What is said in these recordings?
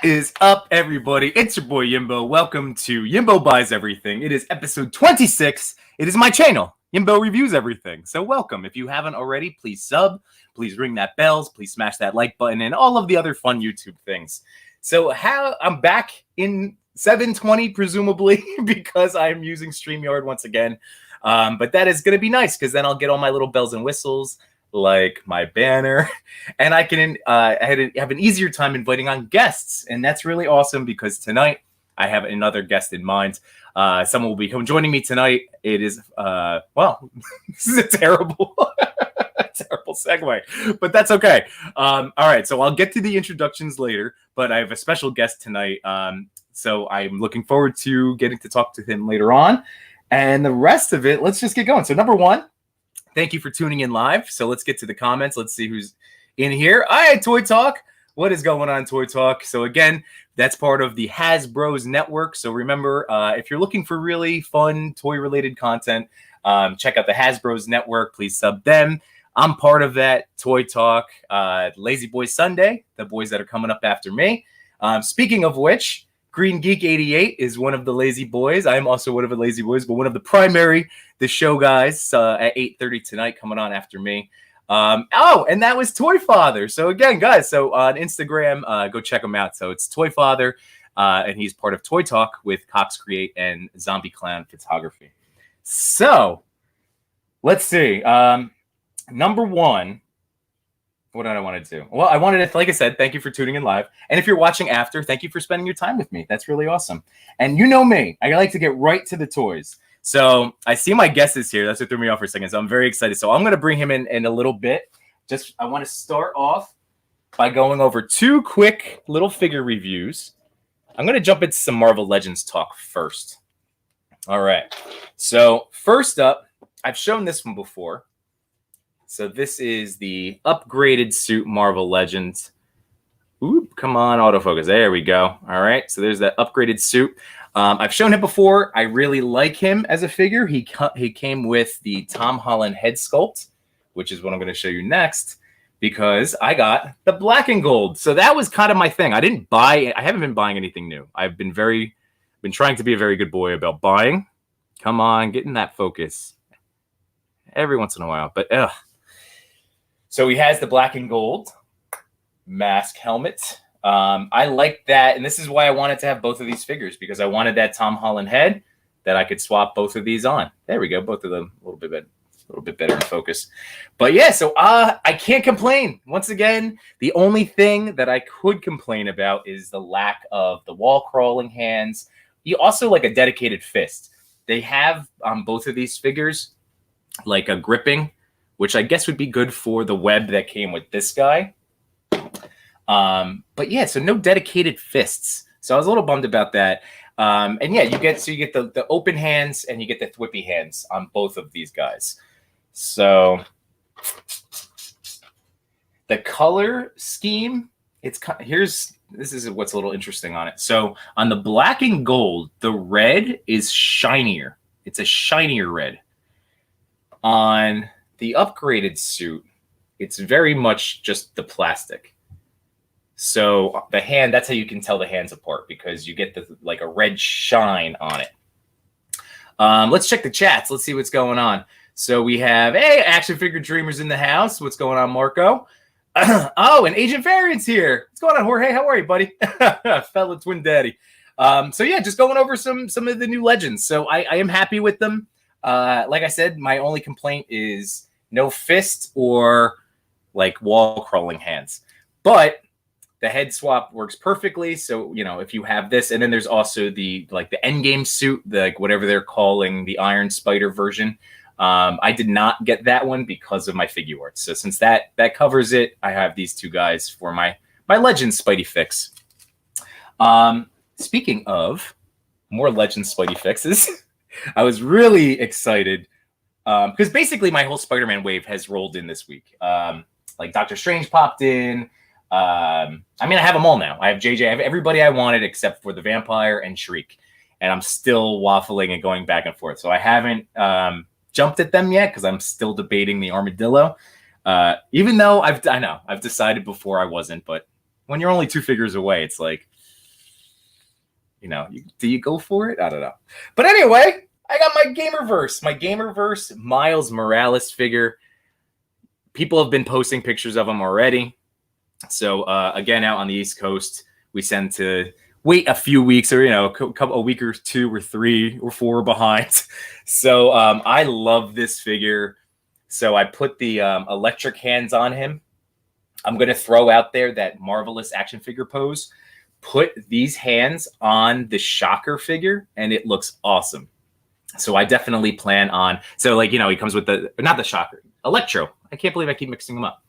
Is up, everybody? It's your boy Yimbo. Welcome to Yimbo Buys Everything. It is episode 26. It is my channel, Yimbo Reviews Everything. So welcome. If you haven't already, please sub, please ring that bells, please smash that like button, and all of the other fun YouTube things. So I'm back in 720, presumably, because I'm using StreamYard once again. But that is going to be nice, because then I'll get all my little bells and whistles, like my banner, and I can have an easier time inviting on guests, and that's really awesome because tonight I have another guest in mind. Someone will be joining me tonight. It is well, this is a terrible segue, but that's okay. All right, so I'll get to the introductions later, but I have a special guest tonight, so I'm looking forward to getting to talk to him later on, and the rest of it, let's just get going. So number one, thank you for tuning in live. So let's get to the comments. Let's see who's in here. All right, Toy Talk. What is going on, Toy Talk? So again, that's part of the Hasbro's network. So remember, if you're looking for really fun toy-related content, check out the Hasbro's network. Please sub them. I'm part of that. Toy Talk, Lazy Boy Sunday, the boys that are coming up after me. Speaking of which, Green Geek 88 is one of the lazy boys. I am also one of the lazy boys, but one of the primary, the show guys at 8:30 tonight coming on after me. Oh, and that was Toy Father. So again, guys, so on Instagram, go check him out. So it's Toy Father, and he's part of Toy Talk with Cox Create and Zombie Clown Photography. So let's see. Number one. What did I want to do? Well, I wanted to, like I said, thank you for tuning in live. And if you're watching after, thank you for spending your time with me. That's really awesome. And you know me, I like to get right to the toys. So I see my guest is here. That's what threw me off for a second. So I'm very excited. So I'm going to bring him in a little bit. I want to start off by going over two quick little figure reviews. I'm going to jump into some Marvel Legends talk first. All right. So first up, I've shown this one before. So this is the upgraded suit Marvel Legends. Oop, come on, autofocus. There we go. All right, so there's that upgraded suit. I've shown him before. I really like him as a figure. He came with the Tom Holland head sculpt, which is what I'm going to show you next, because I got the black and gold. So that was kind of my thing. I haven't been buying anything new. I've been trying to be a very good boy about buying. Come on, get in that focus. Every once in a while, but ugh. So he has the black and gold mask helmet. I like that, and this is why I wanted to have both of these figures, because I wanted that Tom Holland head that I could swap both of these on. There we go, both of them a little bit better in focus. But yeah, so I can't complain. Once again, the only thing that I could complain about is the lack of the wall crawling hands. You also like a dedicated fist. They have on both of these figures like a gripping, which I guess would be good for the web that came with this guy. But yeah, so no dedicated fists. So I was a little bummed about that. And yeah, you get the open hands and you get the thwippy hands on both of these guys. So the color scheme, this is what's a little interesting on it. So on the black and gold, the red is shinier. It's a shinier red. On the upgraded suit, it's very much just the plastic. So the hand, that's how you can tell the hands apart, because you get like a red shine on it. Let's check the chats. Let's see what's going on. So we have, hey, Action Figure Dreamers in the house. What's going on, Marco? Oh, and Agent Variant's here. What's going on, Jorge? How are you, buddy? Fellow twin daddy. So yeah, just going over some of the new Legends. So I am happy with them. Like I said, my only complaint is no fist or like wall crawling hands, but the head swap works perfectly. So, you know, if you have this, and then there's also the Endgame suit, like whatever they're calling the Iron Spider version. I did not get that one because of my figure arts. So since that covers it, I have these two guys for my Legends Spidey fix. Speaking of more Legends Spidey fixes, I was really excited because basically my whole Spider-Man wave has rolled in this week. Like Doctor Strange popped in. I mean, I have them all now. I have JJ. I have everybody I wanted except for the Vampire and Shriek. And I'm still waffling and going back and forth. So I haven't jumped at them yet because I'm still debating the Armadillo. Even though I've decided before I wasn't. But when you're only 2 figures away, it's like, do you go for it? I don't know. But anyway, I got my Gamerverse Miles Morales figure. People have been posting pictures of him already. So again, out on the East Coast, we tend to wait a few weeks, or a week or 2 or 3 or 4 behind. So I love this figure. So I put the electric hands on him. I'm going to throw out there that marvelous action figure pose. Put these hands on the Shocker figure, and it looks awesome. So I definitely plan on. So he comes with not the Shocker, Electro. I can't believe I keep mixing them up.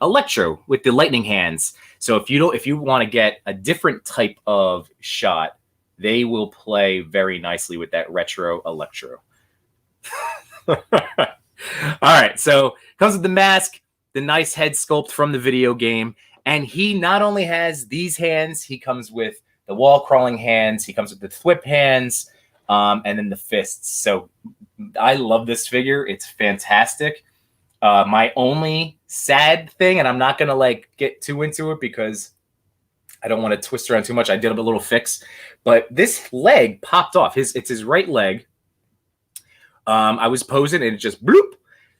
Electro with the lightning hands. So if you want to get a different type of shot, they will play very nicely with that retro Electro. All right, so comes with the mask, the nice head sculpt from the video game, and he not only has these hands, he comes with the wall crawling hands, he comes with the thwip hands, and then the fists. So I love this figure. It's fantastic. My only sad thing, and I'm not gonna get too into it because I don't want to twist around too much. I did a little fix, but this leg popped off. It's his right leg. I was posing and it just bloop.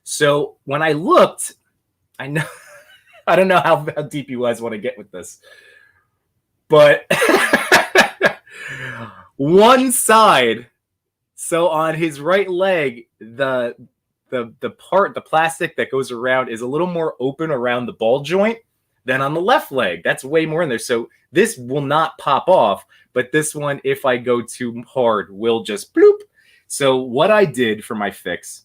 So when I looked, I don't know how deep you guys want to get with this, but one side. So on his right leg, the plastic that goes around is a little more open around the ball joint than on the left leg. That's way more in there. So this will not pop off, but this one, if I go too hard, will just bloop. So what I did for my fix,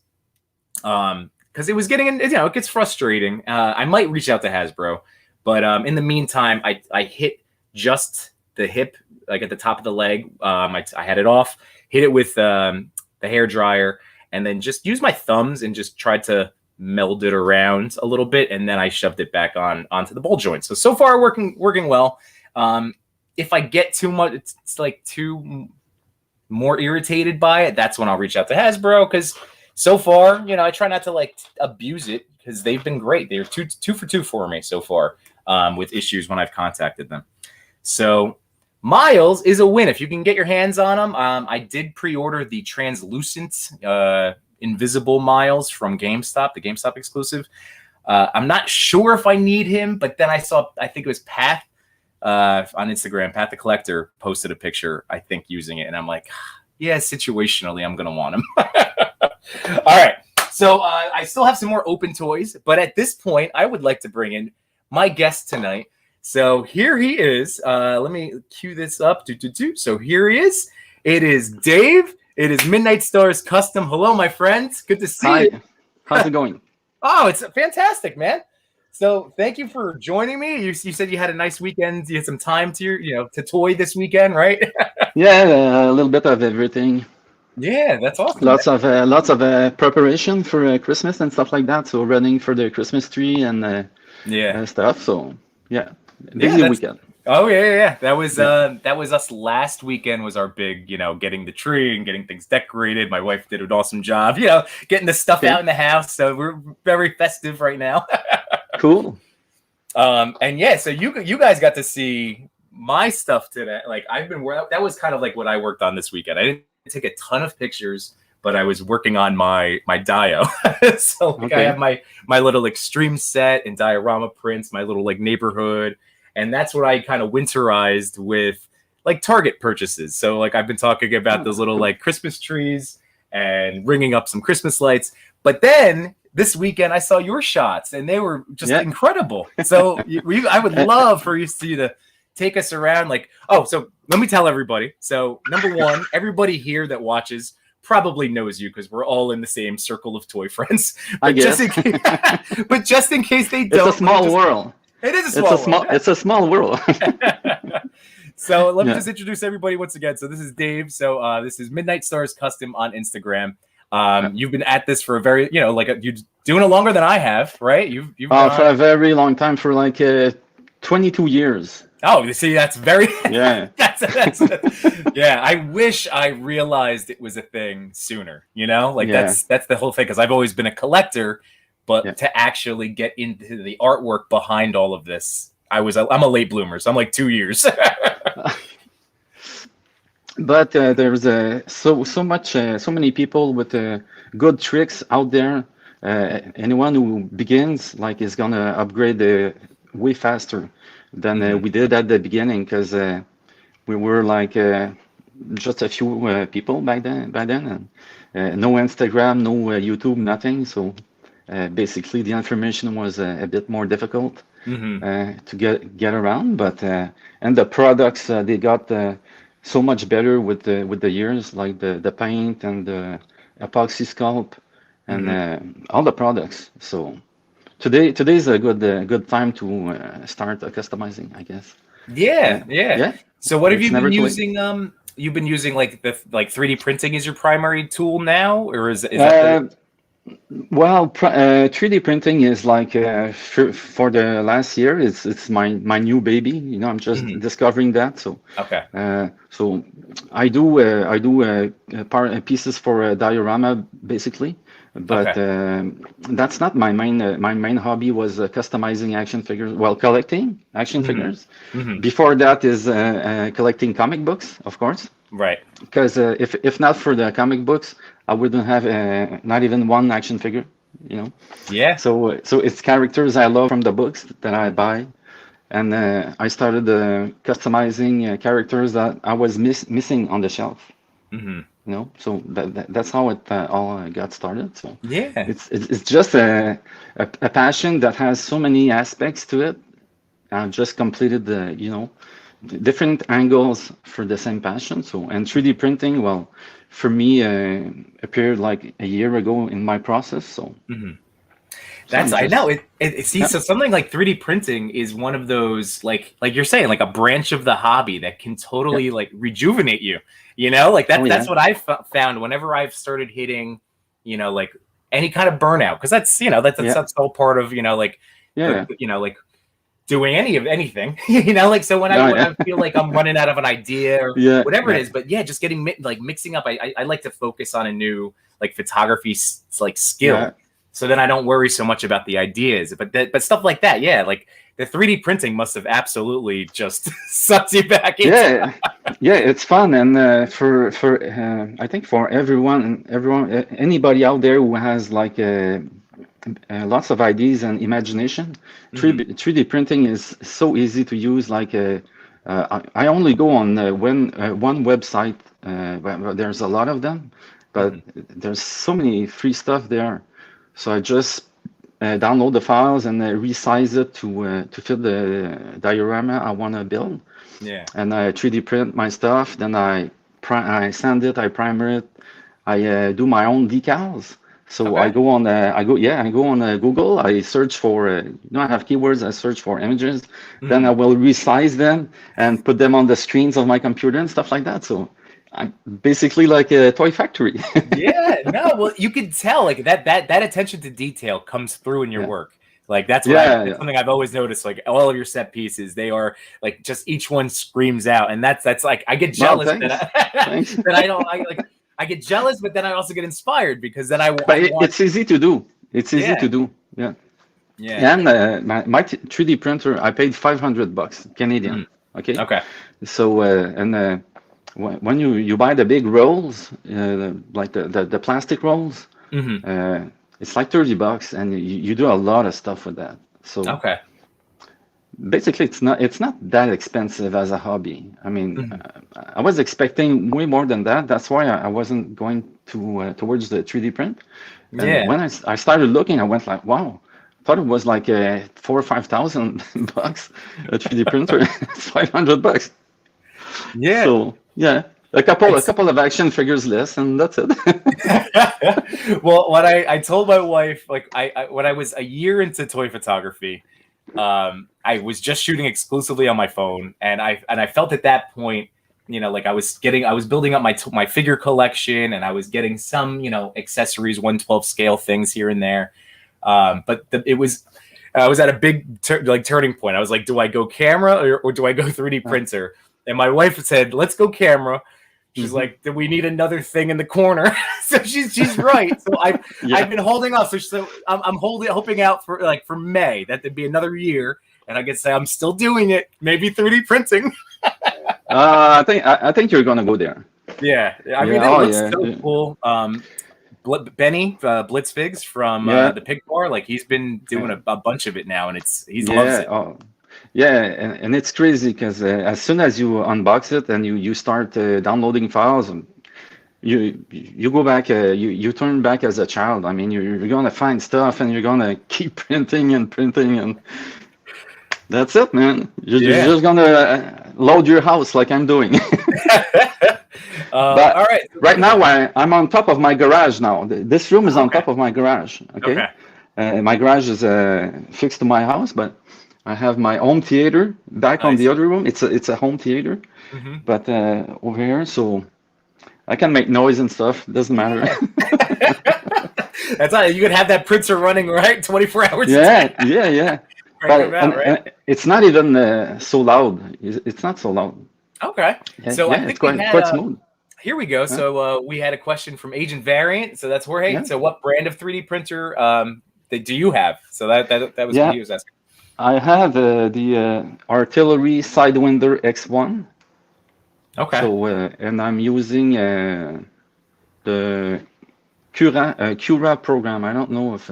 because it was getting, it gets frustrating. I might reach out to Hasbro, but in the meantime, I hit just the hip, at the top of the leg. I had it off, hit it with the hair dryer, and then just use my thumbs and just tried to meld it around a little bit, and then I shoved it back onto the ball joint. So far working well. If I get too much, it's too more irritated by it, that's when I'll reach out to Hasbro, because so far, I try not to abuse it, because they've been great. They're two for two for me so far with issues when I've contacted them. So Miles is a win if you can get your hands on him. I did pre-order the translucent invisible Miles from GameStop, the GameStop exclusive. I'm not sure if I need him, but then I think it was Pat on Instagram, Pat the Collector posted a picture, I think, using it, and I'm like, yeah, situationally, I'm going to want him. All right, so I still have some more open toys, but at this point, I would like to bring in my guest tonight. So here he is. Let me cue this up. So here he is. It is Dave. It is Midnite Starz Custom. Hello, my friends. Good to see you. How's it going? Oh, it's fantastic, man. So thank you for joining me. You said you had a nice weekend. You had some time to toy this weekend, right? Yeah, a little bit of everything. Yeah, that's awesome. Lots of preparation for Christmas and stuff like that. So running for the Christmas tree and stuff. So yeah, busy weekend. Oh yeah. That was us last weekend. Was our big, getting the tree and getting things decorated. My wife did an awesome job, getting the stuff out in the house. So we're very festive right now. Cool. And yeah, so you guys got to see my stuff today. That was kind of like what I worked on this weekend. I didn't take a ton of pictures, but I was working on my Dio. So I have my little extreme set and diorama prints, my little neighborhood. And that's what I kind of winterized with Target purchases. So I've been talking about those little Christmas trees and ringing up some Christmas lights. But then this weekend I saw your shots and they were just incredible. So I would love for you to take us around. So let me tell everybody. So number one, everybody here that watches probably knows you because we're all in the same circle of toy friends. But just in case they don't, it's a small world. It is a small world. It's a small world. So let me just introduce everybody once again. So this is Dave. So this is Midnite Starz Custom on Instagram. You've been at this for a very, you're doing it longer than I have, right? You've for a very long time, for 22 years. Oh, you see, that's very yeah. that's yeah. I wish I realized it was a thing sooner. That's the whole thing, because I've always been a collector. But to actually get into the artwork behind all of this, I'm a late bloomer, so I'm 2 years. but there's so many people with good tricks out there. Anyone who begins like is gonna upgrade way faster than we did at the beginning because we were like just a few people back then, and no Instagram, no YouTube, nothing. So basically, the information was a bit more difficult to get around. But and the products they got so much better with the years, like the paint and the epoxy sculpt and all the products. So today's a good time to start customizing, I guess. Yeah, yeah. Yeah, So what have it's you never been too late. using? You've been using like the 3D printing is your primary tool now, or is that the? Uh, Well, 3D printing is like for the last year, it's my new baby. You know, I'm just discovering that. So Okay. so I do pieces for Diorama basically, but Okay. that's not my main hobby was customizing action figures. Well, collecting action figures. Before that is collecting comic books, of course. Right. Because if not for the comic books, I wouldn't have not even one action figure, you know. Yeah. So it's characters I love from the books that I buy, and I started customizing characters that I was missing on the shelf, you know. So that's how it all got started. So Yeah. it's just a passion that has so many aspects to it. I just completed the, you know, different angles for the same passion. So, and 3D printing, well, for me, appeared like a year ago in my process. So, so That's I'm I know just, it see yeah, so something like 3D printing is one of those like you're saying like a branch of the hobby that can yeah, totally like rejuvenate you. You know, like oh that's yeah, what I've found whenever I've started hitting, you know, like any kind of burnout because that's you know yeah, that's all part of you know like yeah, yeah, you know like doing anything you know like so oh when yeah, I feel like I'm running out of an idea or yeah, whatever it yeah, is but yeah just getting like mixing up I like to focus on a new like photography like yeah, skill so then I don't worry so much about the ideas but stuff like that yeah like the 3D printing must have absolutely just sucked you back into yeah, yeah. It's fun, and for I think for everyone, anybody out there who has like lots of ideas and imagination. 3D printing is so easy to use. Like I only go on one website. Well, there's a lot of them, but there's so many free stuff there. So I just download the files and resize it to fit the diorama I want to build, yeah and I 3D print my stuff. Then I sand it, I primer it, I do my own decals. So okay I go on Google. I search for you know, I have keywords. I search for images. Then I Mhm. will resize them and put them on the screens of my computer and stuff like that. So I'm basically like a toy factory. Yeah, no, well, you can tell like that attention to detail comes through in your Yeah, work. Like that's what I yeah, that's yeah. something I've always noticed. Like all of your set pieces, they are like just each one screams out, and that's like I get Well, jealous that thanks, thanks. that I don't I like I get jealous, but then I also get inspired because then I But want it's easy to do. It's easy yeah to do. Yeah. yeah And my 3D printer, I paid $500 Canadian. Okay. okay So and when you buy the big rolls, like the plastic rolls, it's like $30, and you do a lot of stuff with that. So okay basically, it's not that expensive as a hobby. I mean, I was expecting way more than that. That's why I wasn't going to towards the 3D print. And yeah when I started looking, I went like, wow. I thought it was like 4 or 5,000 bucks a 3D printer. It's $500. yeah. So yeah, a It's couple of action figures less, and that's it. well, what I told my wife, like I when I was a year into toy photography, I was just shooting exclusively on my phone, and I felt at that point, you know, like I was building up my figure collection, and I was getting some, you know, accessories, 1/12 scale things here and there, but it was. I was at a big turning point. I was like, do I go camera or do I go 3D printer? And my wife said, let's go camera. She's Hmm. like, do we need another thing in the corner? So she's right. So I've Yeah, been holding off. So I'm hoping out for May that there'd be another year, and I could say I'm still doing it. Maybe 3D printing. I think you're gonna go there. Yeah, I mean, Yeah. it Oh looks yeah. so cool. Benny Blitzfigs from Yeah. the Pig Bar, like he's been doing Yeah. a bunch of it now, and he loves Yeah. it. Oh. Yeah, and it's crazy because as soon as you unbox it and you start downloading files, you go back, you turn back as a child. I mean, you're gonna find stuff and you're gonna keep printing and printing, and that's it, man. You're Yeah. just gonna load your house like I'm doing. All But right. right now, I'm on top of my garage now. This room is on Okay. top of my garage. Okay, Okay. my garage is fixed to my house, but I have my home theater back on the Nice. other room. It's a home theater, Hmm. but over here, so I can make noise and stuff. Doesn't matter. Yeah. That's how you could have that printer running, right? 24 hours a Yeah, day. yeah, yeah. Crank them But out, right? and it's not even so loud. It's not so loud. Okay. Yeah, So I yeah. It's think we had quite smooth. here we go. Yeah, So we had a question from Agent Variant. So that's Jorge. yeah, So what brand of 3D printer do you have? So that was what yeah. he was asking. I have the Artillery Sidewinder X1. Okay. So and I'm using the Cura program. I don't know if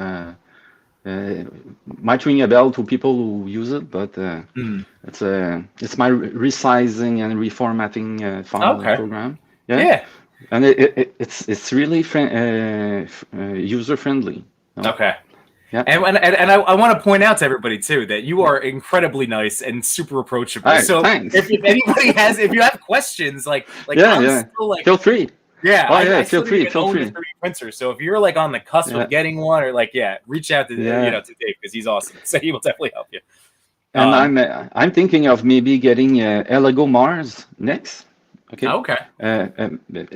might ring a bell to people who use it, but Mm. it's my resizing and reformatting file Okay. program. Yeah, Yeah. and it's really user friendly. Okay. Yeah. And I want to point out to everybody too that you are incredibly nice and super approachable. All right, So thanks. if anybody if you have questions, like Yeah, I'm yeah. still like, Feel free. yeah, Oh yeah, I feel still free, didn't even feel own a free. 3D printer. So if you're like on the cusp Yeah, of getting one, or like, yeah, reach out to yeah. to Dave because he's awesome. So he will definitely help you. And Um, I'm thinking of maybe getting Lego Mars next. Okay. okay.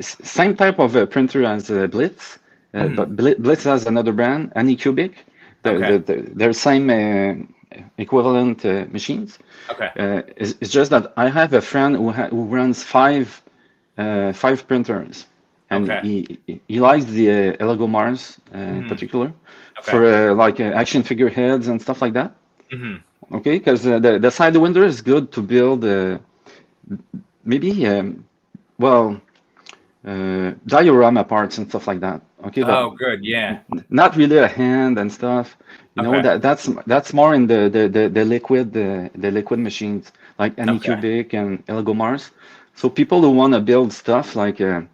Same type of printer as Blitz, Mhm. but Blitz has another brand, Anycubic. Okay. They're same equivalent machines. Okay. It's just that I have a friend who runs five printers, and Okay. he likes the Lego Mars in Mhm. particular Okay. for like action figure heads and stuff like that. Hmm. Okay, because the Sidewinder is good to build maybe well diorama parts and stuff like that. Okay, but Oh, good. Yeah. not really a hand and stuff. You know Okay. that's more in the liquid machines like Okay. Anycubic and Lego Mars. So people who want to build stuff like 10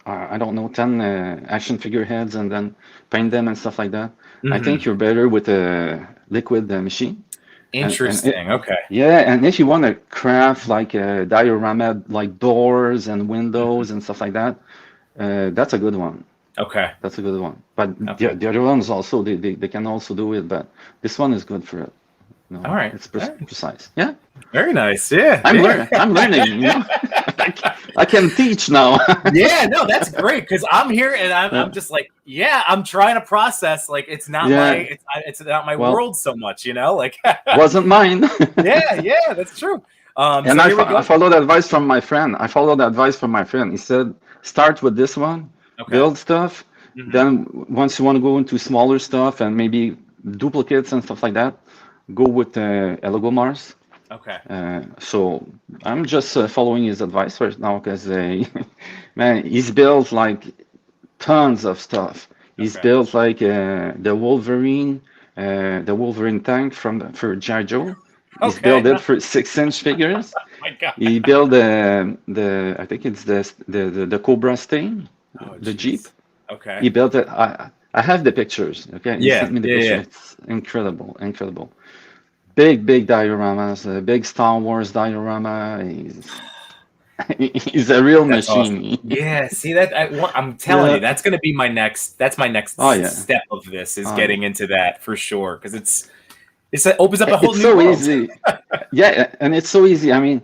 I don't know 10 action figure heads and then paint them and stuff like that. I Hmm. think you're better with a liquid machine. And Interesting. Okay. yeah, and if you want to craft like a diorama, like doors and Mhm. windows and stuff like that, that's a good one. Okay. That's a good one. But Okay. the other ones also, they can also do it, but this one is good for it. No, All right. it's All right. precise. Yeah, Very nice. Yeah. I'm Yeah. learning. I'm learning. You know, I can teach now. Yeah, no, that's great because I'm here and I'm Yeah, just like, yeah, I'm trying to process. Like, yeah. it's not my Well, world so much, you know. Like, wasn't mine. yeah, yeah, that's true. And So here we I go. followed advice from my friend. I followed advice from my friend. He said, start with this one, Okay. build stuff. Hmm. Then once you want to go into smaller stuff and maybe duplicates and stuff like that, go with Lego Mars. Okay. So I'm just following his advice right now because man, he's built like tons of stuff. He's Okay. built like the Wolverine tank for G.I. Joe. He's Okay. built it for 6-inch figures. My God. He built the I think it's the Cobra Sting, Oh, the Jeep. jeez. Okay. He built it. I have the pictures. Okay, he Yeah. sent me the Yeah. picture. Yeah. It's incredible, incredible. Big dioramas, a big Star Wars diorama. He's a real That's awesome. machine. Yeah. See that? I'm telling you, Yeah. that's going to be my next. That's my next Oh yeah. step of this is Oh yeah. getting into that for sure because it opens up a whole It's new so world. easy. Yeah, and it's so easy. I mean,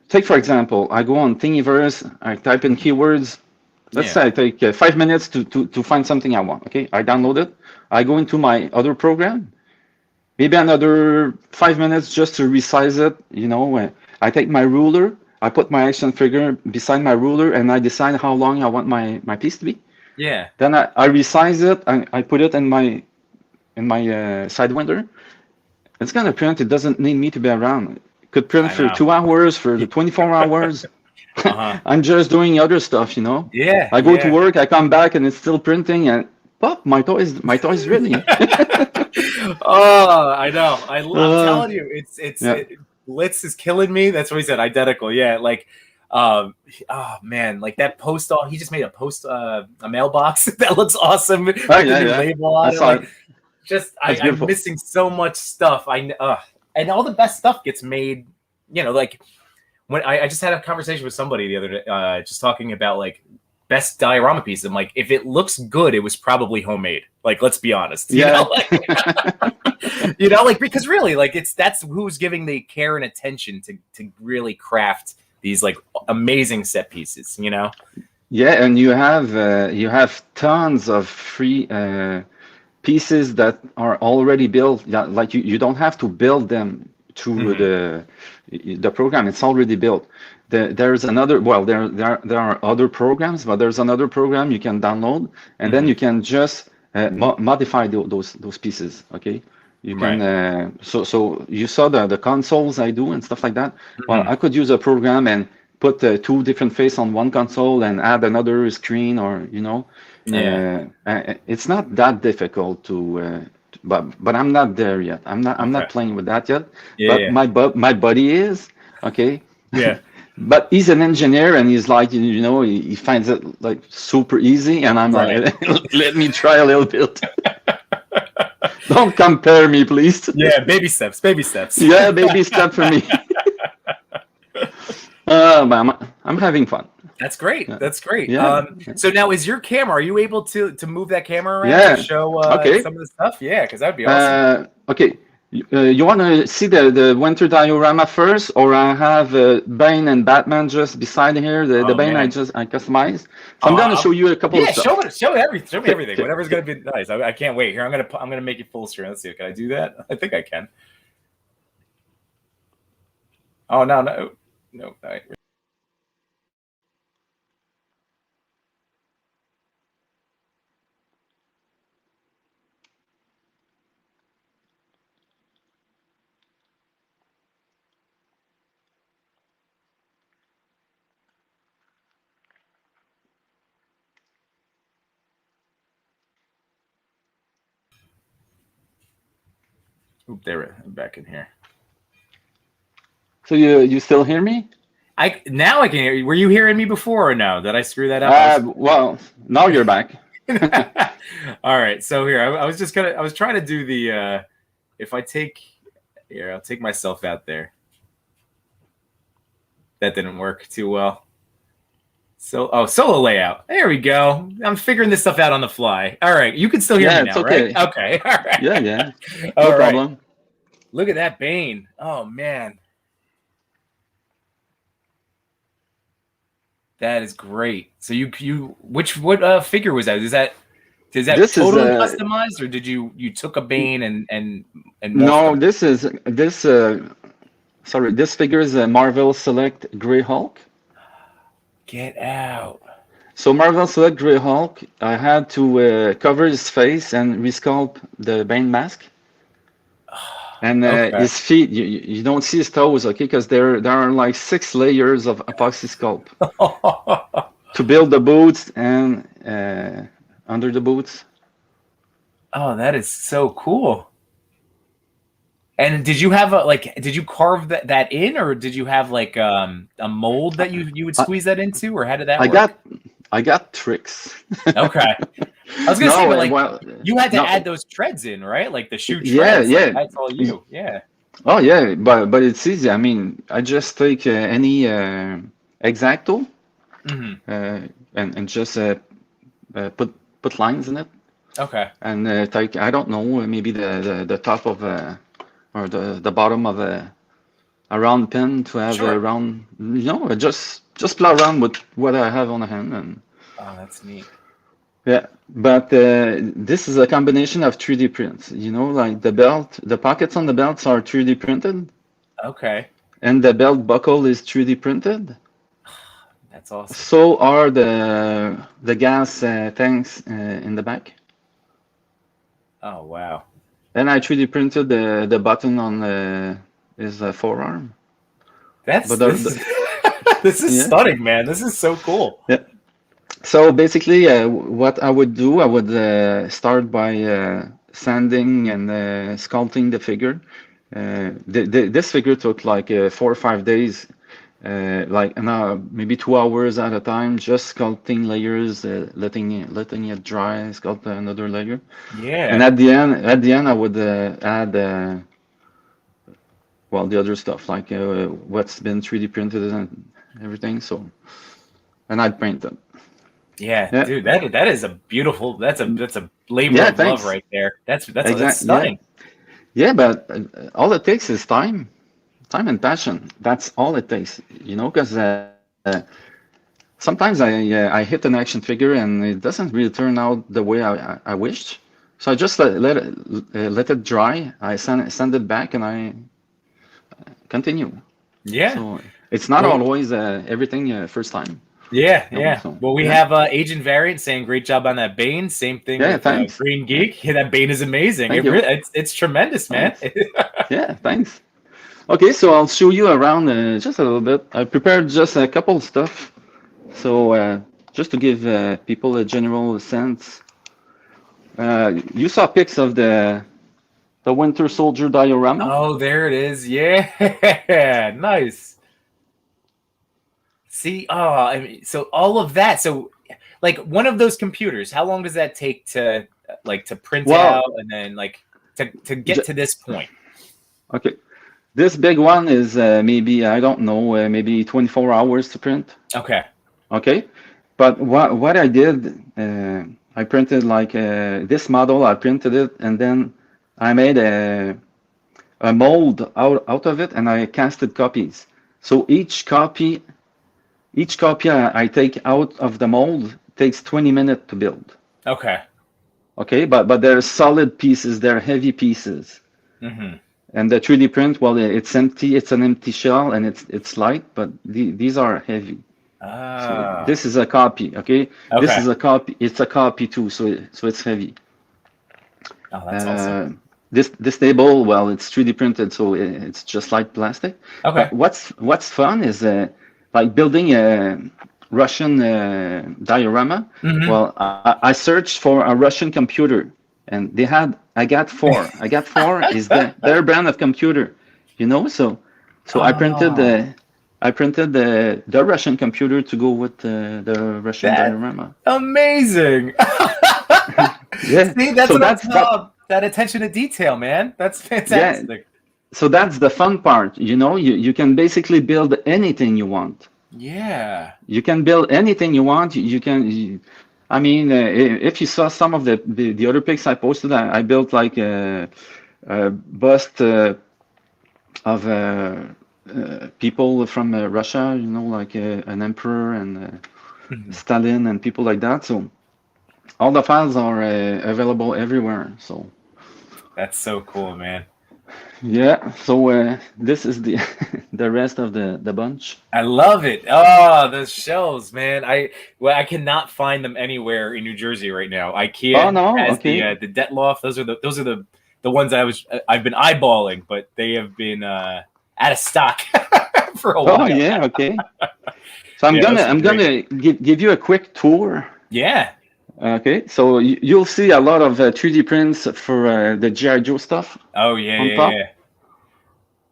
take for example, I go on Thingiverse, I type in keywords. Let's Yeah. say I take 5 minutes to find something I want. Okay, I download it. I go into my other program. Maybe another 5 minutes just to resize it. You know, I take my ruler, I put my action figure beside my ruler, and I decide how long I want my piece to be. Yeah. Then I resize it, and I put it in my Sidewinder. It's gonna print. It doesn't need me to be around. It could print I for know. 2 hours, for the 24 hours. Uh-huh. I'm just doing other stuff, you know. Yeah, I go to yeah. work, I come back, and it's still printing, and pop, my toy is ready. Oh, I know. I'm Uh, telling you, yeah, Blitz is killing me. That's what he said. Identical. Yeah. Like, oh man, like that post. He just made a post, a mailbox that looks awesome with oh the yeah, new yeah. label I on it. saw Like, it. just That's I'm beautiful. missing so much stuff. And all the best stuff gets made. Like when I just had a conversation with somebody the other day, just talking about like best diorama piece. I'm like, if it looks good, it was probably homemade. Like, let's be honest, Yeah. like because really, like that's who's giving the care and attention to really craft these like amazing set pieces. Yeah, and you have tons of free pieces that are already built. Yeah, like you don't have to build them through the program. It's already built. There's another, well, there are other programs, but there's another program you can download, and then you can just modify those pieces. Okay, you can. Right. So you saw the consoles I do and stuff like that. Well, Mhm. I could use a program and put two different faces on one console and add another screen, or Yeah. it's not that difficult but I'm not there yet. I'm not Okay. playing with that yet. But Yeah. my buddy is, okay. Yeah. But he's an engineer, and he's like, he finds it like super easy, and I'm Right. like, let me try a little bit. Don't compare me, please. Yeah. Baby steps. Baby steps. Yeah, baby step for me. But I'm having fun. That's great. Yeah. That's great. Yeah. So now, is your camera? Are you able to move that camera around to Yeah. show Okay. some of the stuff? Yeah, because that'd be awesome. Okay. You want to see the winter diorama first, or I have Bane and Batman just beside here. The Oh Bane I man. customized. So I'm gonna show you a couple of Yeah. stuff. Show me Okay, everything. okay, Whatever's gonna okay. be nice. I can't wait. Here, I'm gonna make it full screen. Let's see. Can I do that? I think I can. Oh no. All right. Oop, there. I'm back in here. So you still hear me? Now I can hear you. Were you hearing me before or no? Did I screw that up? I was... Well, now you're back. All right. So here, I was trying to do the if I take here, I'll take myself out there. That didn't work too well. So solo layout. There we go. I'm figuring this stuff out on the fly. All right. You can still hear Yeah, me it's now, okay. right? Okay. All right. Yeah. All No right. problem. Look at that Bane. Oh man. That is great. So what figure was that? Is that This is totally customized, or did you took a Bane and morphed no. them? This figure is a Marvel Select Grey Hulk. Get out. So Marvel Select Grey Hulk, I had to cover his face and resculpt the Bane mask. And Okay. his feet, you don't see his toes, okay? Because there are like 6 layers of epoxy sculpt to build the boots and under the boots. Oh, that is so cool. And did you have did you carve that in, or did you have like a mold that you would squeeze that into, or how did that work? I got tricks. Okay. I was gonna say, but well, you had to no, add those treads in, right? Like the shoe yeah, treads. Like, yeah. that's all you. Yeah. Oh yeah, but it's easy. I mean, I just take any X-Acto and just put lines in it, Okay. and take, I don't know, maybe the top of or the bottom of a round pin to have Sure. a round, just play around with what I have on hand. And Oh, that's neat. yeah, but this is a combination of 3D prints. Like the pockets on the belts are 3D printed, Okay. and the belt buckle is 3D printed. That's awesome. So are the gas tanks in the back. Oh wow. And I 3D printed the button on his forearm. That's But this is this is yeah, stunning, man. This is so cool. yeah. So basically, what I would do, I would start by sanding and sculpting the figure. This figure took like 4 or 5 days, like maybe 2 hours at a time, just sculpting layers, letting it dry, sculpt another layer, and Yeah. at the end, I would add well the other stuff like what's been 3D printed and everything. So and I'd paint them. Yeah, Yeah, dude, that is a beautiful. That's a labor yeah, of love thanks. right there. That's Exactly. Yeah, stunning. yeah, but all it takes is time and passion. That's all it takes, because sometimes I hit an action figure and it doesn't really turn out the way I wished. So I just let it dry. I send it back and I continue. Yeah. So it's not Well, always everything first time. yeah, No, yeah. so Well, we yeah, have Agent Variant saying great job on that Bane. Same thing yeah. with Thanks, Green Geek. Yeah, that Bane is amazing. thank you, It's tremendous, man. thanks. Yeah, thanks. Okay, so I'll show you around just a little bit. I prepared just a couple stuff. So just to give people a general sense, you saw pics of the Winter Soldier diorama? Oh, there it is. Yeah, nice. See, I mean, so all of that. So, like one of those computers, how long does that take to to print Well, out and then like to get j to this point? okay. This big one is maybe, I don't know, maybe 24 hours to print. Okay. Okay. But what I did, I printed like this model, I printed it, and then I made a mold out of it, and I casted copies. So each copy I take out of the mold takes 20 minutes to build. Okay. Okay, but they're solid pieces, they're heavy pieces. Mm-hmm. And the 3D print, well, it's empty, it's an empty shell, and it's light, but these are heavy. So Ah. this is a copy, okay? This Okay. is a copy, it's a copy too, so it's heavy. Oh, that's awesome. Uh, this table, well, it's 3D printed, so it's just like plastic. Okay. But what's fun is like building a Russian diorama. Mm-hmm. Well, I searched for a Russian computer, and I got four. I got four is their brand of computer, So Oh, I printed the Russian computer to go with the Russian that's diorama. amazing. Yeah. See, that's So what I'm that's talking that. about. That attention to detail, man. That's Yeah. fantastic. So that's the fun part. You can basically build anything you want. Yeah. You can build anything you want. I mean, if you saw some of the other pics I posted, I built like a bust of people from Russia, like an emperor and Mhm. Stalin and people like that. So all the files are available everywhere. So That's so cool, man. yeah. So this is the the rest of the bunch. I love it. Oh, those shells, man. I cannot find them anywhere in New Jersey right now. Oh IKEA no, has okay. the Detloff. Those are the ones I've been eyeballing, but they have been out of stock for a Oh while. yeah, okay. So I'm Yeah, gonna those are I'm great. gonna give you a quick tour. Yeah. Okay, so you'll see a lot of 3D prints for the GI Joe stuff Oh yeah, on yeah, top. yeah.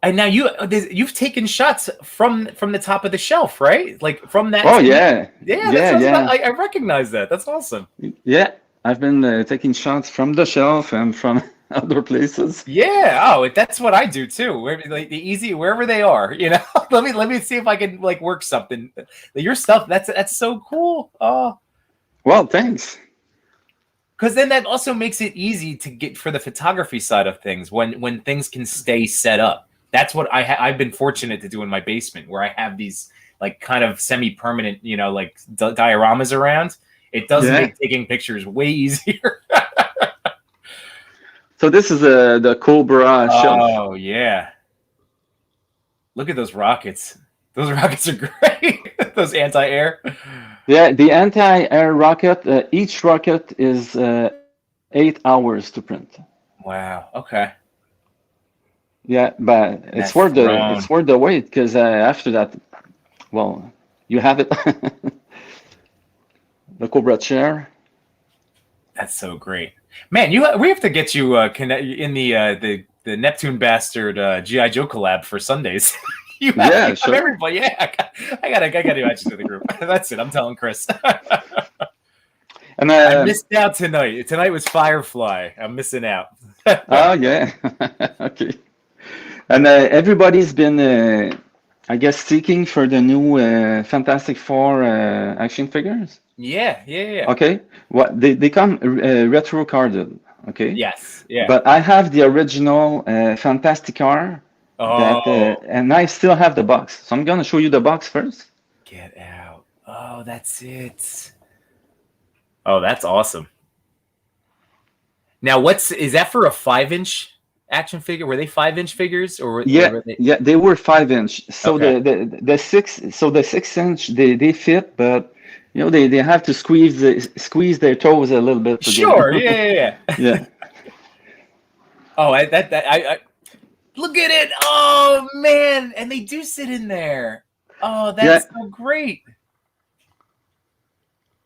And now you've taken shots from the top of the shelf, right? Like from that. Oh yeah, Yeah, that's yeah, what yeah, I recognize that. That's awesome. yeah. I've been taking shots from the shelf and from other places. Yeah. Oh, that's what I do too. Like the easy wherever they are, let me see if I can like work something. Your stuff. That's so cool. Oh, Well, thanks. because then that also makes it easy to get for the photography side of things when things can stay set up. That's what I've been fortunate to do in my basement, where I have these like kind of semi-permanent, like dioramas around. It does Yeah. make taking pictures way easier. So this is the Cobra shelf. Oh yeah, look at those rockets. Those rockets are great. Those anti-air. Yeah, the anti-air rocket. Each rocket is 8 hours to print. Wow. Okay. Yeah, but And that throne. it's worth the wait because after that, well, you have it, the Cobra chair. That's so great, man. We have to get you connect in the Neptune Bastard GI Joe collab for Sundays. Yeah, you have sure. everybody. Yeah, I gotta add you to the group. That's it. I'm telling Chris. And I missed out tonight. Tonight was Firefly. I'm missing out. oh yeah, okay. And everybody's been, I guess, seeking for the new Fantastic Four action figures. Yeah. Okay, what they come retro carded. Okay, Yes. Yeah. but I have the original Fantastic Car that, Oh, and I still have the box. So I'm gonna show you the box first. get out. Oh, that's it. Oh, that's awesome. Now, is that for a 5-inch action figure? Were they 5-inch figures, or Yeah, were they? yeah, they were 5 inch. So Okay. the 6 inch they fit, but you know they have to squeeze their toes a little bit to get Sure. Yeah. yeah. Oh, I look at it. Oh man, and they do sit in there. Oh, Yeah, that's so great.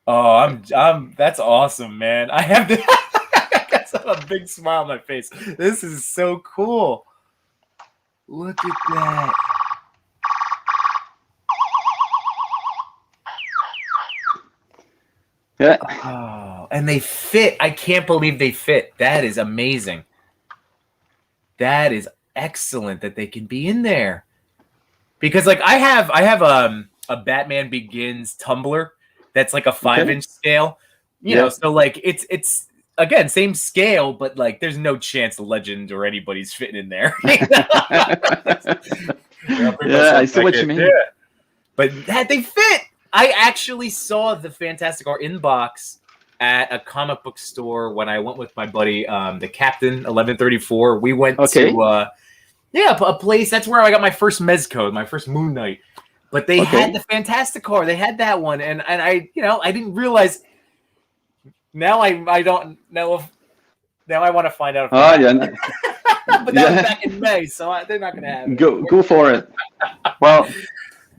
Oh, I'm. That's awesome, man. I have the. I got a big smile on my face. This is so cool. Look at that. yeah. Oh, and they fit. I can't believe they fit. That is amazing. That is excellent that they can be in there. Because like I have a Batman Begins tumbler that's like a 5-inch scale. You know, Yeah. so like it's again same scale, but like there's no chance the Legend or anybody's fitting in there. Yeah, I see what you mean. Yeah. But they fit. I actually saw the Fantastic Art inbox at a comic book store when I went with my buddy, the Captain 1134. We went Okay. to a place. That's where I got my first Mezco, my first Moon Knight. But they had the Fantastic Car. They had that one, and I I didn't realize. Now I don't know if. Now I want to find out. If Oh yeah. but that was back in May, so they're not going to have it. Go for it. Well,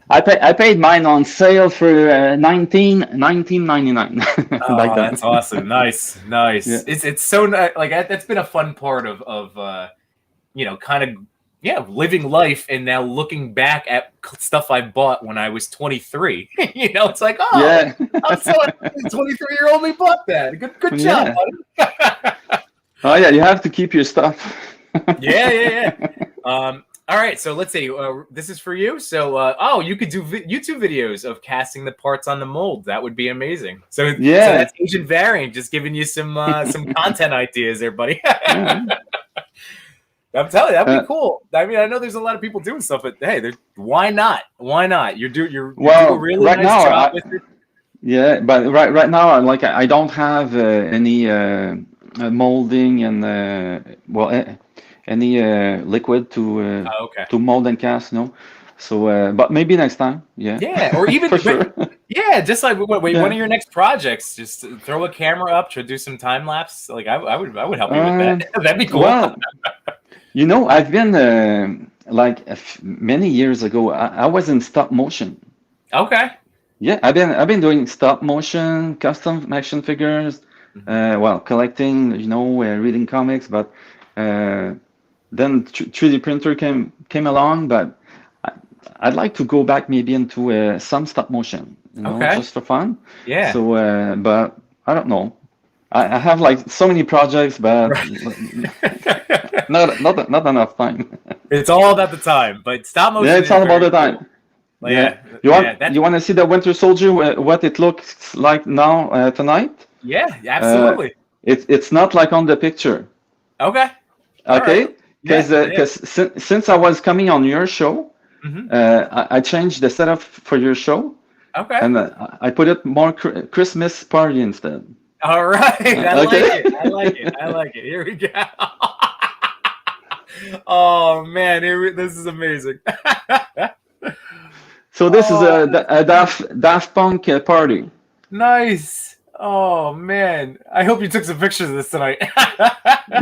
I paid mine on sale for 19.99. Oh, Back then. that's awesome! Nice. Yeah. It's so like that's been a fun part of kind of living life, and now looking back at stuff I bought when I was 23. It's like, oh, Yeah. I'm so 23-year-old me bought that. Good job, Yeah. buddy. Oh yeah, you have to keep your stuff. Yeah. All right, so let's see. This is for you. So, you could do YouTube videos of casting the parts on the mold. That would be amazing. So that's Agent Variant just giving you some content ideas there, buddy. I'm telling you, that'd be cool. I mean, I know there's a lot of people doing stuff, but hey, why not? Why not? You're doing a really right nice now, job with it. Yeah, but right now, I don't have any molding and any liquid to mold and cast. No, so but maybe next time. Yeah, or even for sure. Yeah, just like one of your next projects, just throw a camera up, to do some time lapse. Like I would help you with that. That'd be cool. Well, I've been many years ago. I was in stop motion. Okay. Yeah, I've been doing stop motion, custom action figures. Collecting, reading comics, but then 3D printer came along. But I'd like to go back maybe into some stop motion, just for fun. Yeah. So, but I don't know. I have so many projects, but not enough time. It's all about the time, but stop motion. Yeah, it's all about the time. Cool. You want to see the Winter Soldier? What it looks like now tonight? Yeah, absolutely. It's not like on the picture. Okay. Okay. Because since I was coming on your show, I changed the setup for your show. Okay. And I put it more Christmas party instead. All right. I like it. Here we go. Oh man, this is amazing. So this is a Daft Punk party. Nice. Oh man, I hope you took some pictures of this tonight.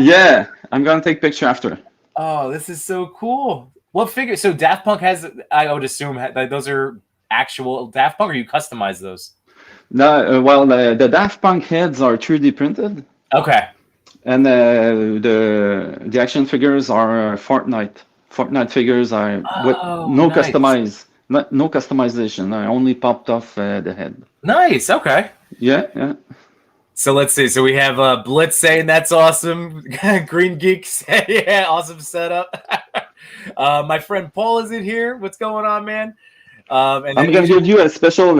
Yeah, I'm gonna take picture after. Oh, this is so cool. What figure? So Daft Punk has, I would assume that those are actual Daft Punk, or you customize those? No, well, the Daft Punk heads are 3D printed, Okay. and the action figures are Fortnite. Fortnite figures are with Oh, no nice. no customization. I only popped off the head. Nice. Okay. Yeah, yeah. So let's see. So we have Blitz saying that's awesome. Green Geek saying, yeah, awesome setup. My friend Paul is in here. What's going on, man? And I'm then gonna Asian. give you a special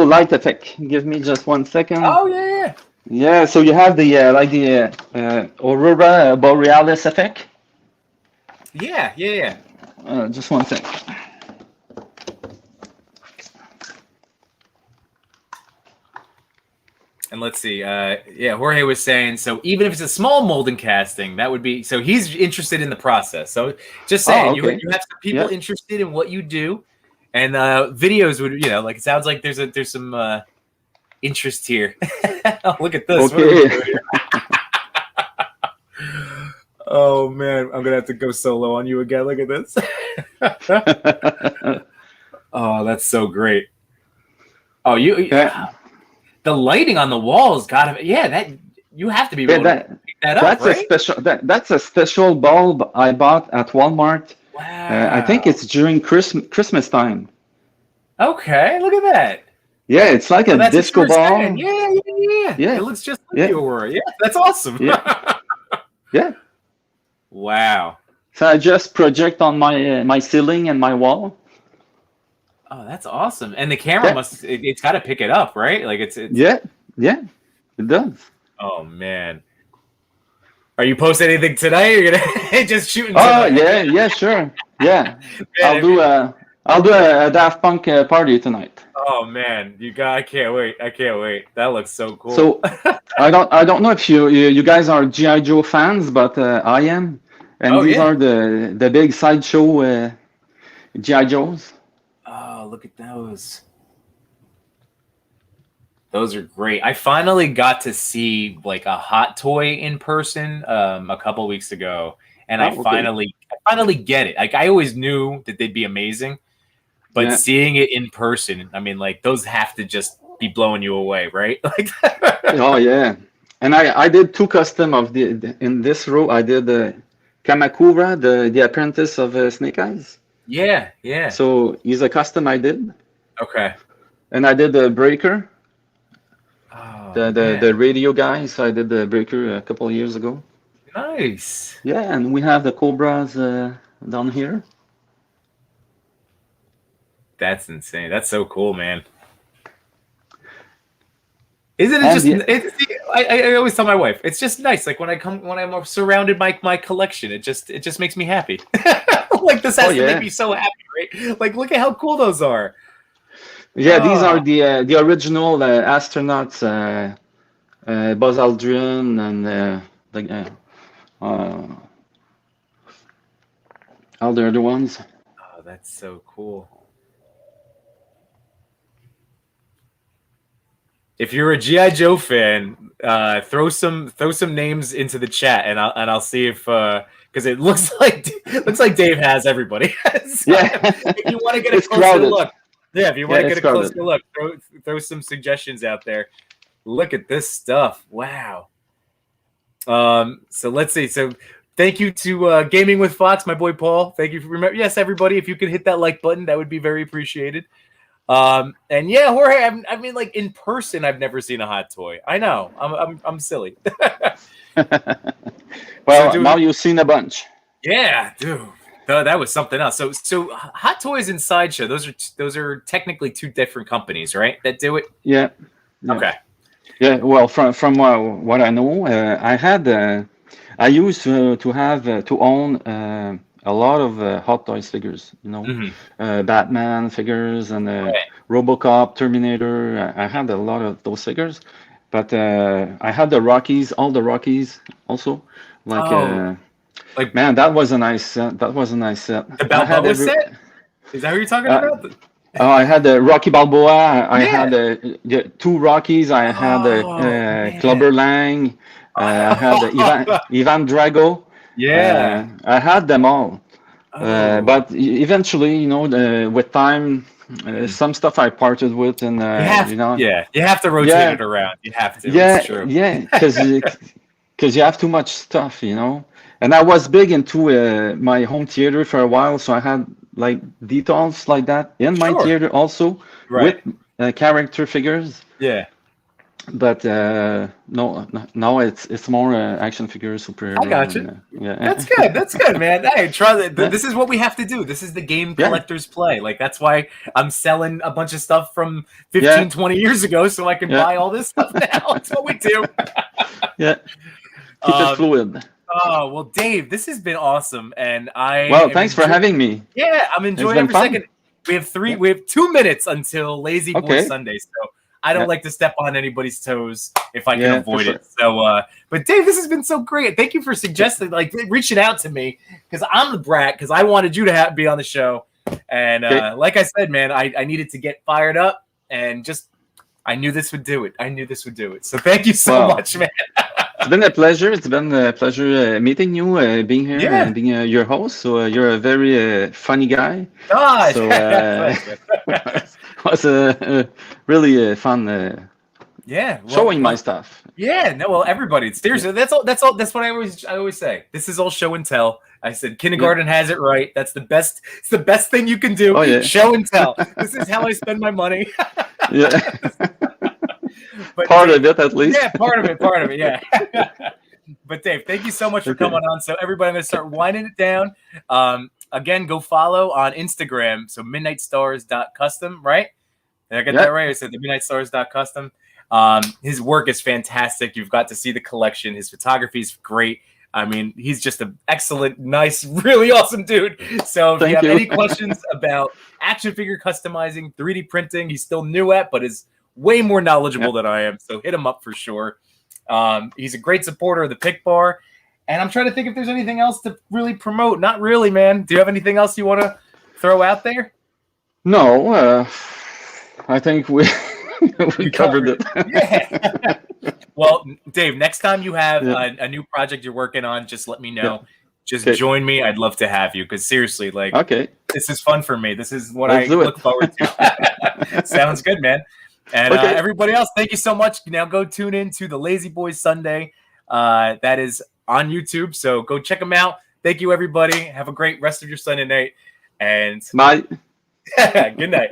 light effect. Give me just 1 second. Oh yeah, Yeah, so you have the Aurora Borealis effect. yeah. Just 1 second. And let's see. Yeah, Jorge was saying, so even if it's a small molding casting, that would be, so he's interested in the process. So just saying, Oh, okay. you have some people Yeah. interested in what you do, and videos would, like, it sounds like there's some interest here. Oh, look at this. What are we Okay. doing here? Oh man, I'm gonna have to go solo on you again. Look at this. Oh, that's so great. Oh, Yeah. the lighting on the walls gotta, yeah, that you have to be Yeah, able to pick that up, that's a right? special that's a special bulb I bought at Walmart. I think Wow. it's during Christmas time. Okay, look at that. Yeah, it's like So a that's what you disco were saying. ball. Yeah. Yeah, It looks just like yeah, the Aurora. Yeah, that's awesome. yeah, yeah. Wow. So I just project on my ceiling and my wall. Oh, that's awesome. And the camera Yeah, it's got to pick it up, right? Like it's. yeah, yeah. It does. Oh man. Are you posting anything tonight? Or you're gonna just shooting Oh tonight? yeah, yeah, sure. Yeah, Man, I'll do a Daft Punk party tonight. oh man, I can't wait. I can't wait. That looks so cool. So I don't know if you guys are GI Joe fans, but I am, and Oh these yeah. are the big sideshow GI Joes. Oh, look at those. Those are great. I finally got to see like a hot toy in person a couple weeks ago, and I Oh, okay. finally get it. Like I always knew that they'd be amazing, but Yeah. seeing it in person, I mean, like those have to just be blowing you away, right? Like, Oh yeah. And I did two custom of in this row. I did Kamakura, the apprentice of Snake Eyes. yeah. So he's a custom I did, Okay. and I did the Breaker, Oh the man, radio guy. So I did the Breaker a couple of years ago. nice. Yeah, and we have the Cobras down here. That's insane. That's so cool, man. Isn't it And just? the, I always tell my wife, it's just nice. Like when I'm surrounded by my collection, it just makes me happy. Like this oh has to make yeah, me so happy, right? Like look at how cool those are. yeah. These are Oh, the original astronauts, Buzz Aldrin and all the other ones. oh, that's so cool. If you're a GI Joe fan, throw some names into the chat, and I'll see if because it looks like Dave has everybody. So, Yeah, if you want to get a it's closer crowded. look, yeah, if you Yeah, want to it's get a closer crowded. look, throw some suggestions out there. Look at this stuff! Wow. So let's see. So thank you to Gaming with Fox, my boy Paul. Thank you for remember. Yes, everybody, if you could hit that like button, that would be very appreciated. And yeah, Jorge, I mean, like in person, I've never seen a hot toy. I know, I'm silly. So, Well, now you've seen a bunch. yeah, dude, that was something else. So Hot Toys and Sideshow, those are technically two different companies, right? That do it. Yeah, yeah, Okay. yeah. Well, from what I know, I used to have to own a lot of Hot Toys figures. Hmm. Batman figures and Right. RoboCop, Terminator. I had a lot of those figures, but I had all the Rockies also. Like, Oh, like man, that was a nice set. That was a nice set. the I had Balboa set? Is that what you're talking uh, about? Oh, I had Rocky Balboa. I Yeah. had two Rockies. I had Oh man. Clubber Lang. I had Ivan Drago. Yeah. I had them all. Oh. But eventually, with time, Mhm. some stuff I parted with, and Yeah, you have to rotate yeah, it around. You have to. It's yeah, true. yeah, because you have too much stuff. And I was big into my home theater for a while, so I had like details like that in my Sure. theater also with Right. character figures. Yeah. But no, now it's more action figures, I superhero, got you. and yeah, That's good. That's good, man. Hey, try that. yeah, This is what we have to do. This is the game yeah, collectors play. Like that's why I'm selling a bunch of stuff from yeah, 15, 20 years ago so I can yeah, buy all this stuff now. That's what we do. yeah. Keep it Um, fluid. oh, well, Dave, this has been awesome. And I Well, am thanks for enjoying, having me. yeah, I'm It's enjoying been every fun. second. Yeah. We have 2 minutes until Lazy Boy Okay. Sunday. So I don't Yeah. like to step on anybody's toes if I can Yeah, for avoid sure. it. So, but Dave, this has been so great. Thank you for suggesting, like, reaching out to me because I'm the brat because I wanted you to be on the show. And Okay. like I said, man, I needed to get fired up and just I knew this would do it. I knew this would do it. So thank you so Well, much, man. it's been a pleasure. It's been a pleasure meeting you, being here Yeah. and being your host. So you're a very funny guy. Gosh. So Thanks, man. it was really fun Yeah. showing my stuff. Yeah, no, well, everybody. Yeah. Seriously, that's all. That's all. That's what I always say. This is all show and tell. I said Yeah. kindergarten has it right. That's the best. It's the best thing you can do. Oh yeah. Show and tell. This is how I spend my money. Yeah. But Part Dave, of it at least. yeah, part of it. Part of it. Yeah. But Dave, thank you so much for Okay. coming on. So everybody, I'm gonna start winding it down. Again, go follow on Instagram. So midnitestars.custom, right? Did I get Yeah. that right? I said the midnitestars.custom. His work is fantastic. You've got to see the collection. His photography is great. I mean, he's just an excellent, nice, really awesome dude. So if you Thank have you. any questions about action figure customizing, 3D printing, he's still new at, but is way more knowledgeable Yeah. than I am. So hit him up for sure. He's a great supporter of the Pick Bar. And I'm trying to think if there's anything else to really promote. Not really, man. Do you have anything else you want to throw out there? No, I think we we You covered it. Yeah. Well, Dave, next time you have Yeah. a new project you're working on, just let me Yeah. know. Just Okay. join me. I'd love to have you because seriously, like Okay. this is fun for me. This is what Let's I do it. look forward to. Sounds good, man. And Okay. everybody else, thank you so much. Now go tune in to the Lazy Boys Sunday. That is on YouTube. So go check them out. Thank you, everybody. Have a great rest of your Sunday night. And Bye. good night.